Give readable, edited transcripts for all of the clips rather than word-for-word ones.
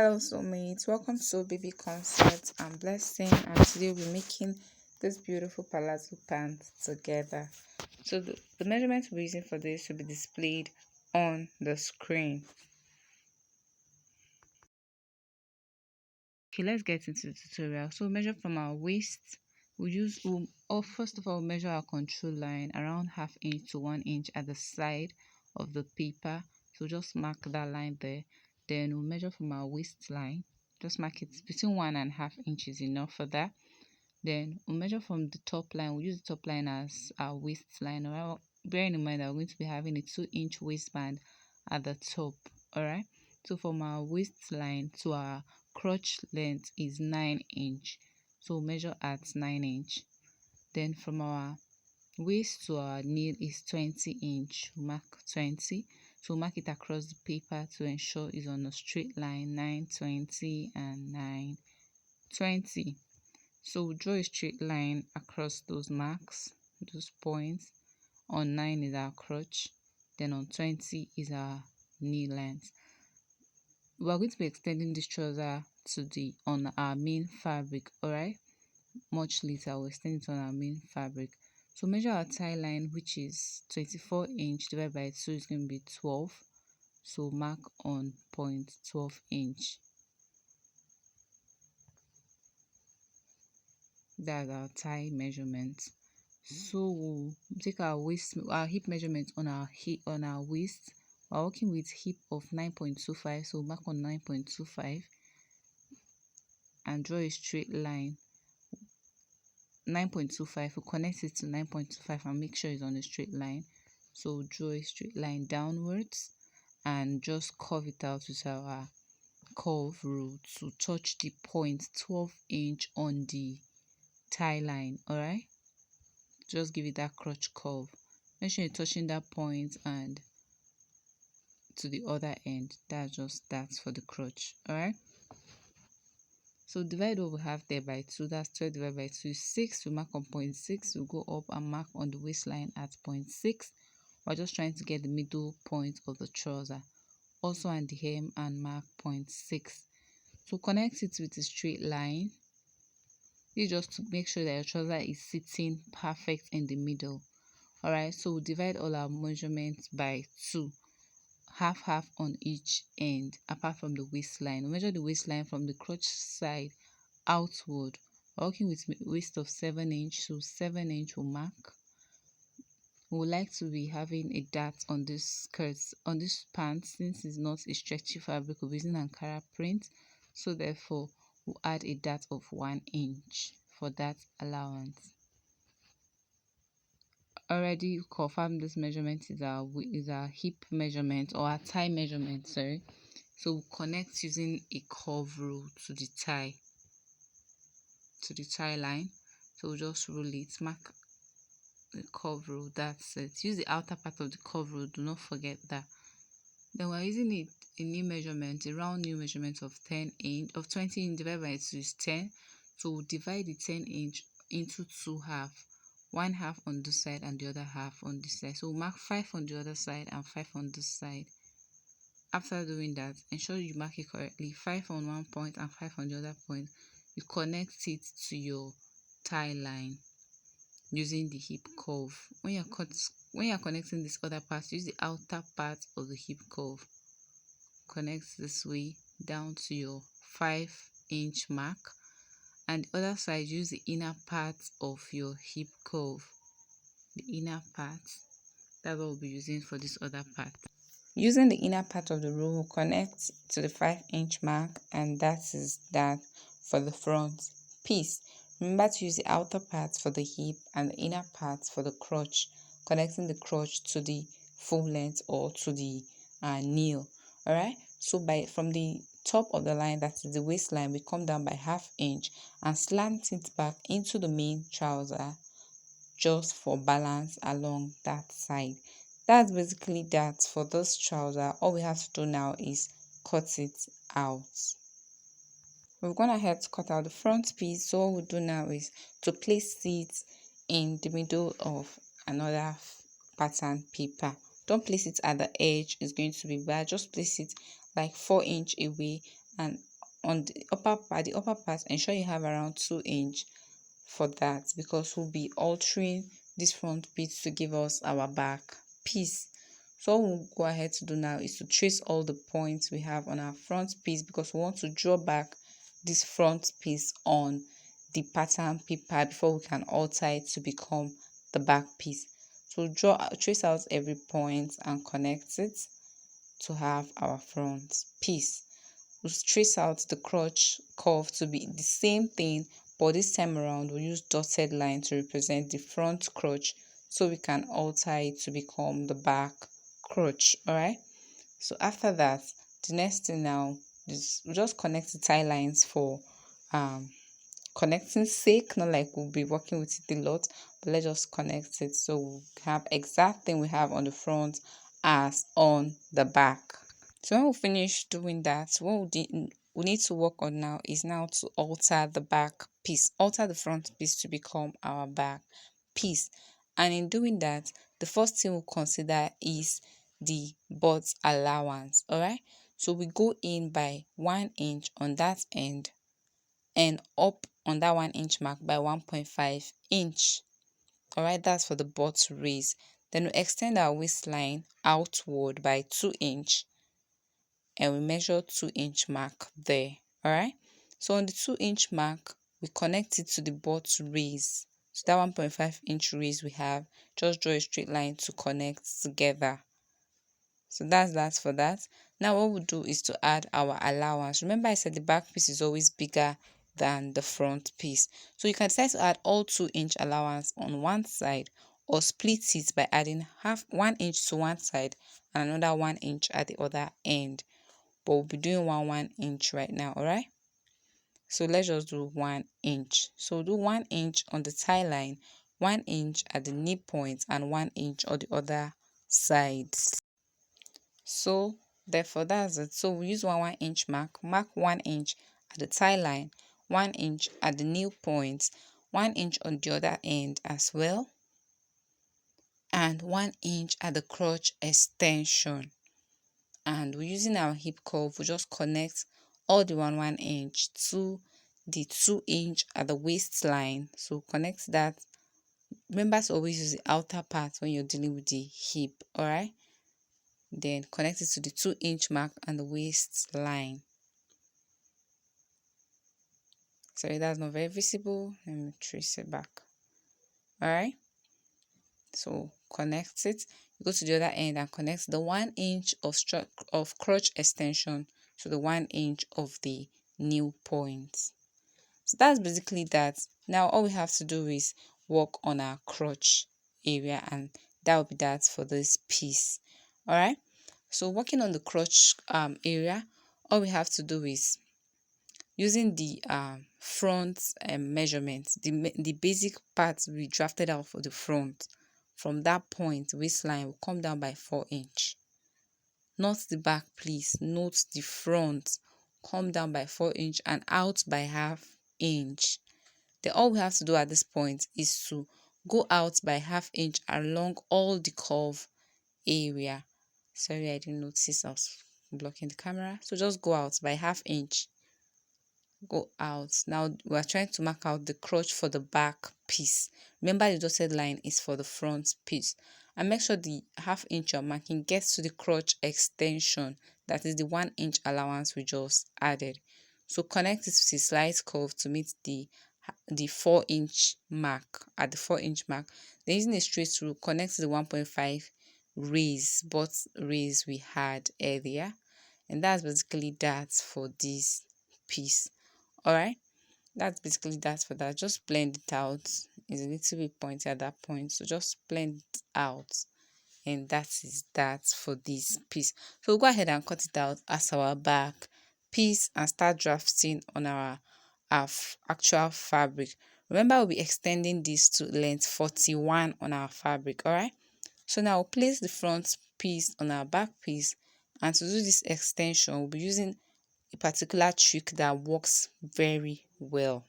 Hello soulmates, welcome to Baby Concept and Blessing, and today we're making this beautiful palazzo pant together. So the measurements we're using for this will be displayed on the screen. Okay, let's get into the tutorial. So measure from our waist. First of all measure our control line around 1/2 inch to 1 inch at the side of the paper. So just mark that line there. Then we'll measure from our waistline. Just mark it between 1.5 inches enough for that. Then we'll measure from the top line. We'll use the top line as our waistline. Alright, bearing in mind that we're going to be having a 2-inch waistband at the top. Alright, so from our waistline to our crotch length is 9 inch. So we'll measure at 9 inch. Then from our waist to our nail is 20 inch. We'll mark 20. So we'll mark it across the paper to ensure it's on a straight line. 9, 20 and 9, 20. So we'll draw a straight line across those marks, those points. On 9 is our crotch, then on 20 is our knee length. We are going to be extending this trouser on our main fabric. Alright, much later we'll extend it on our main fabric. So measure our tie line, which is 24 inch divided by 2 is going to be 12. So mark on point 12 inch. That's our tie measurement. So we'll take our hip measurement on our waist. We're working with hip of 9.25, so mark on 9.25 and draw a straight line. 9.25, we'll connect it to 9.25 and make sure it's on a straight line. So draw a straight line downwards and just curve it out with our curve rule to touch the point 12 inch on the tie line. Alright, just give it that crotch curve. Make sure you're touching that point and to the other end. That's for the crotch. Alright, so divide what we have there by 2. That's 12 divided by 2 is 6. We mark on point 6. We'll go up and mark on the waistline at point 6. We're just trying to get the middle point of the trouser. Also on the hem and mark point 6. So connect it with a straight line. This just to make sure that your trouser is sitting perfect in the middle. Alright, so we'll divide all our measurements by 2. Half on each end apart from the waistline. We'll measure the waistline from the crotch side outward. We're working with waist of 7 inch, so 7 inch will mark. We would like to be having a dart on this skirt, on this pants, since it's not a stretchy fabric. We're using Ankara print, so therefore we'll add a dart of 1 inch for that allowance. Already confirmed this measurement is our hip measurement, or our tie measurement, sorry. So we'll connect using a curve rule to the tie line. So we'll just roll it, mark the curve rule, that's it. Use the outer part of the curve rule, do not forget that. Then we're using a new measurement, a round new measurement of 20 inch divided by 2 is 10. So we'll divide the 10 inch into 2 halves. 1/2 on this side and the other half on this side. So we'll mark 5 on the other side and 5 on this side. After doing that, ensure you mark it correctly. 5 on one point and 5 on the other point. You connect it to your tie line using the hip curve. When you're connecting this other part, use the outer part of the hip curve. Connect this way down to your 5 inch mark. And the other side, use the inner part of your hip curve. The inner part, that's what we'll be using for this other part. Using the inner part of the rule, we'll connect to the 5 inch mark, and that is that for the front piece. Remember to use the outer part for the hip and the inner part for the crotch, connecting the crotch to the full length or to the nail. Alright, so from the top of the line, that is the waistline, we come down by 1/2 inch and slant it back into the main trouser just for balance along that side. That's basically that for this trouser. All we have to do now is cut it out. We've gone ahead to cut out the front piece, so what we'll do now is to place it in the middle of another pattern paper. Don't place it at the edge, it's going to be bad. Just place it like 4 inch away and on the upper part, ensure you have around 2 inch for that, because we'll be altering this front piece to give us our back piece. So what we'll go ahead to do now is to trace all the points we have on our front piece, because we want to draw back this front piece on the pattern paper before we can alter it to become the back piece. So trace out every point and connect it to have our front piece. We'll trace out the crotch curve to be the same thing, but this time around we'll use dotted line to represent the front crotch, so we can alter it to become the back crotch. All right, so after that, the next thing now is we'll just connect the tie lines for connecting sake, not like we'll be working with it a lot, but let's just connect it so we have exact thing we have on the front as on the back. So when we finish doing that, what we need to work on now is now to alter the back piece, alter the front piece to become our back piece. And in doing that, the first thing we'll consider is the butt allowance. All right, so we go in by 1 inch on that end and up on that 1 inch mark by 1.5 inch. All right, that's for the butt raise. Then we extend our waistline outward by 2 inch and we measure 2 inch mark there. All right, so on the 2 inch mark we connect it to the butt raise. So that 1.5 inch raise we have, just draw a straight line to connect together. So that's that for that. Now what we'll do is to add our allowance. Remember I said the back piece is always bigger than the front piece, so you can decide to add all 2 inch allowance on one side, or split it by adding 1 inch to one side and another 1 inch at the other end, but we'll be doing 1 inch right now. All right, so let's just do 1 inch. So do 1 inch on the tie line, 1 inch at the knee point, and 1 inch on the other sides. So therefore that's it. So we use 1 inch mark 1 inch at the tie line, 1 inch at the knee point, 1 inch on the other end as well, and 1 inch at the crotch extension. And we're using our hip curve, we just connect all the 1 inch to the 2 inch at the waistline. So connect that. Remember to always use the outer part when you're dealing with the hip. All right, then connect it to the 2 inch mark and the waistline. Sorry, that's not very visible. Let me trace it back. All right, so connect it. You go to the other end and connect the 1 inch of crotch extension to the 1 inch of the new point. So that's basically that. Now all we have to do is work on our crotch area, and that will be that for this piece. All right, so working on the crotch area, all we have to do is using the front measurements, the basic parts we drafted out for the front. From that point, waistline will come down by 4 inch. Not the back, please. Note the front. Come down by 4 inch and out by ½ inch. Then all we have to do at this point is to go out by ½ inch along all the curve area. Sorry, I didn't notice I was blocking the camera. So just go out by ½ inch. Go out. Now we are trying to mark out the crotch for the back piece. Remember the dotted line is for the front piece. And make sure the ½ inch you're marking gets to the crotch extension. That is the 1 inch allowance we just added. So connect it with a slight curve to meet the 4 inch mark. At the 4 inch mark, then using a straight rule, connect to the 1.5 butt raise we had earlier. And that's basically that for this piece. All right, that's basically that for that. Just blend it out. It's a little bit pointy at that point, so just blend it out, and that is that for this piece. So we'll go ahead and cut it out as our back piece and start drafting on our actual fabric. Remember, we'll be extending this to length 41 on our fabric. All right, so now we'll place the front piece on our back piece, and to do this extension we'll be using a particular trick that works very well.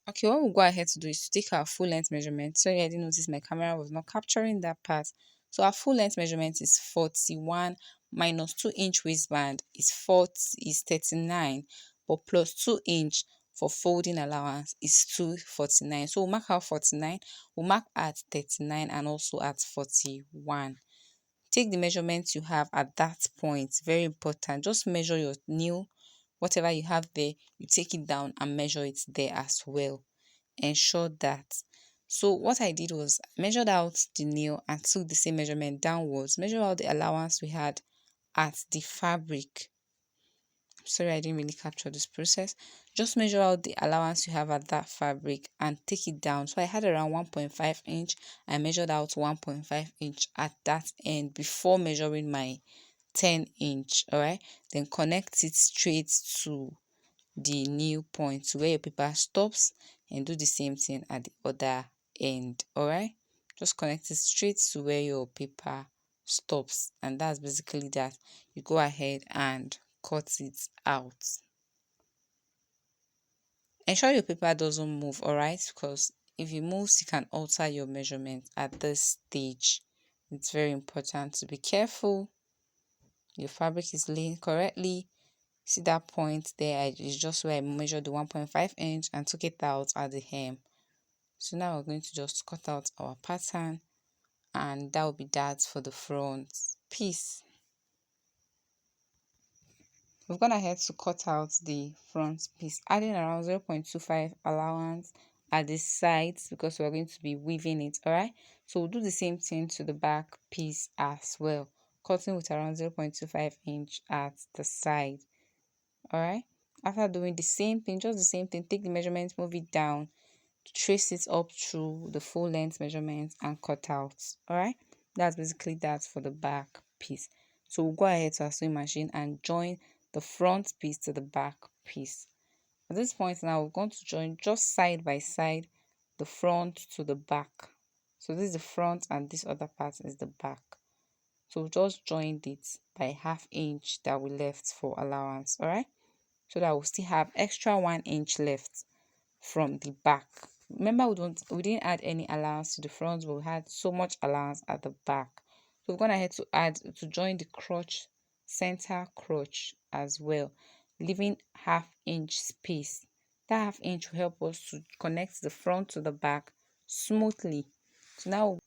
Okay, what we'll go ahead to do is to take our full length measurement. Sorry, I didn't notice my camera was not capturing that part. So our full length measurement is 41 minus 2 inch waistband is 39, but but plus 2 inch for folding allowance is 249. So we'll mark out 49, we'll mark at 39 and also at 41. Take the measurements you have at that point. Very important. Just measure your nail, whatever you have there, you take it down and measure it there as well. Ensure that. So what I did was measured out the nail and took the same measurement downwards. Measure out the allowance we had at the fabric. Sorry, I didn't really capture this process. Just measure out the allowance you have at that fabric and take it down. So I had around 1.5 inch. I measured out 1.5 inch at that end before measuring my 10 inch. All right, then connect it straight to the new point where your paper stops and do the same thing at the other end. All right, just connect it straight to where your paper stops, and that's basically that. You go ahead and cut it out. Ensure your paper doesn't move, all right, because if it moves you can alter your measurement at this stage. It's very important to be careful your fabric is laying correctly. See that point there is just where I measured the 1.5 inch and took it out at the hem. So now we're going to just cut out our pattern, and that will be that for the front piece. We've gone ahead to cut out the front piece, adding around 0.25 allowance at the sides because we're going to be weaving it. All right, so we'll do the same thing to the back piece as well, cutting with around 0.25 inch at the side. All right, after doing the same thing, just the same thing, take the measurement, move it down, trace it up through the full length measurement and cut out. All right, that's basically that for the back piece. So we'll go ahead to our sewing machine and join the front piece to the back piece. At this point now, we're going to join just side by side the front to the back. So this is the front and this other part is the back. So just joined it by ½ inch that we left for allowance. All right, so that we'll still have extra 1 inch left from the back. Remember, we didn't add any allowance to the front, but we had so much allowance at the back. So we're going ahead to join the crotch, center crotch as well, leaving ½ inch space. That ½ inch will help us to connect the front to the back smoothly. So now,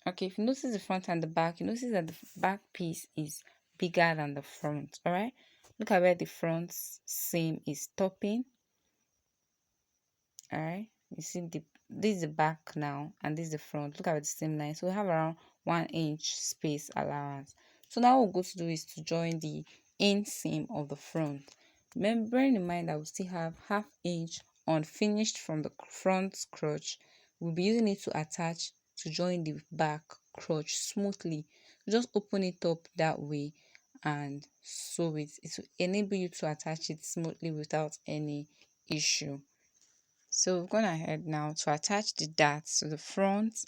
okay, if you notice the front and the back, you notice that the back piece is bigger than the front. All right, look at where the front seam is stopping. All right, you see this is the back now and this is the front. Look at the same line, so we have around 1 inch space allowance. So now what we're going to do is to join the inseam of the front. Remember, bearing in mind that we still have ½ inch unfinished from the front crotch, we'll be using it to attach to join the back crotch smoothly. Just open it up that way and sew it. It will enable you to attach it smoothly without any issue. So we've gone ahead now to attach the darts to the front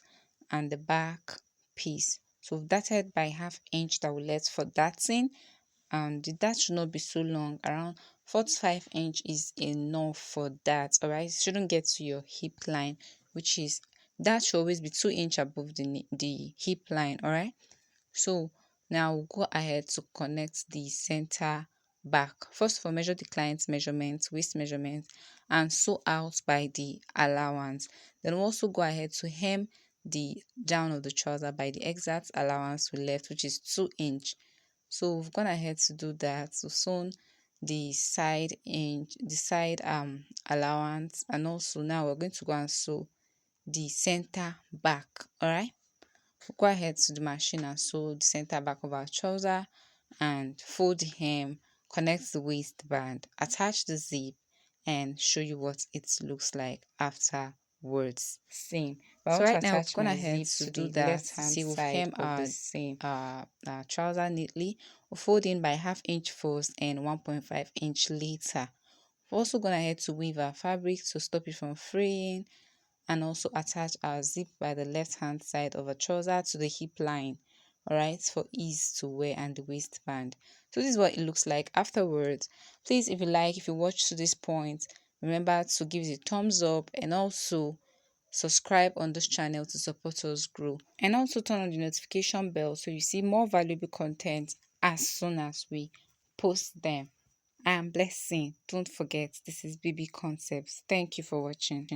and the back piece. So we've darted by ½ inch that we left for darting, and the dart should not be so long. Around 4 to 5 inch is enough for that. All right, it shouldn't get to your hip line, which is that should always be 2 inch above the hip line. All right, so now we'll go ahead to connect the center back. First of all, measure the client's measurement, waist measurement, and sew out by the allowance. Then we'll also go ahead to hem the down of the trouser by the exact allowance we left, which is 2 inch. So we've gone ahead to do that. So sewn the side allowance, and also now we're going to go and sew the center back. All right, go ahead to the machine and sew the center back of our trouser and fold the hem, connect the waistband, attach the zip, and show you what it looks like afterwards. Same. So right now we've gone ahead to do that. See, we've hem our trouser neatly. We'll fold in by ½ inch first and 1.5 inch later. We're also gone ahead to weave our fabric to stop it from fraying, and also attach our zip by the left hand side of a trouser to the hip line, all right, for ease to wear, and the waistband. So this is what it looks like afterwards. Please, if you watch to this point, remember to give it a thumbs up and also subscribe on this channel to support us grow, and also turn on the notification bell so you see more valuable content as soon as we post them. I am blessing. Don't forget, this is BB Concepts. Thank you for watching.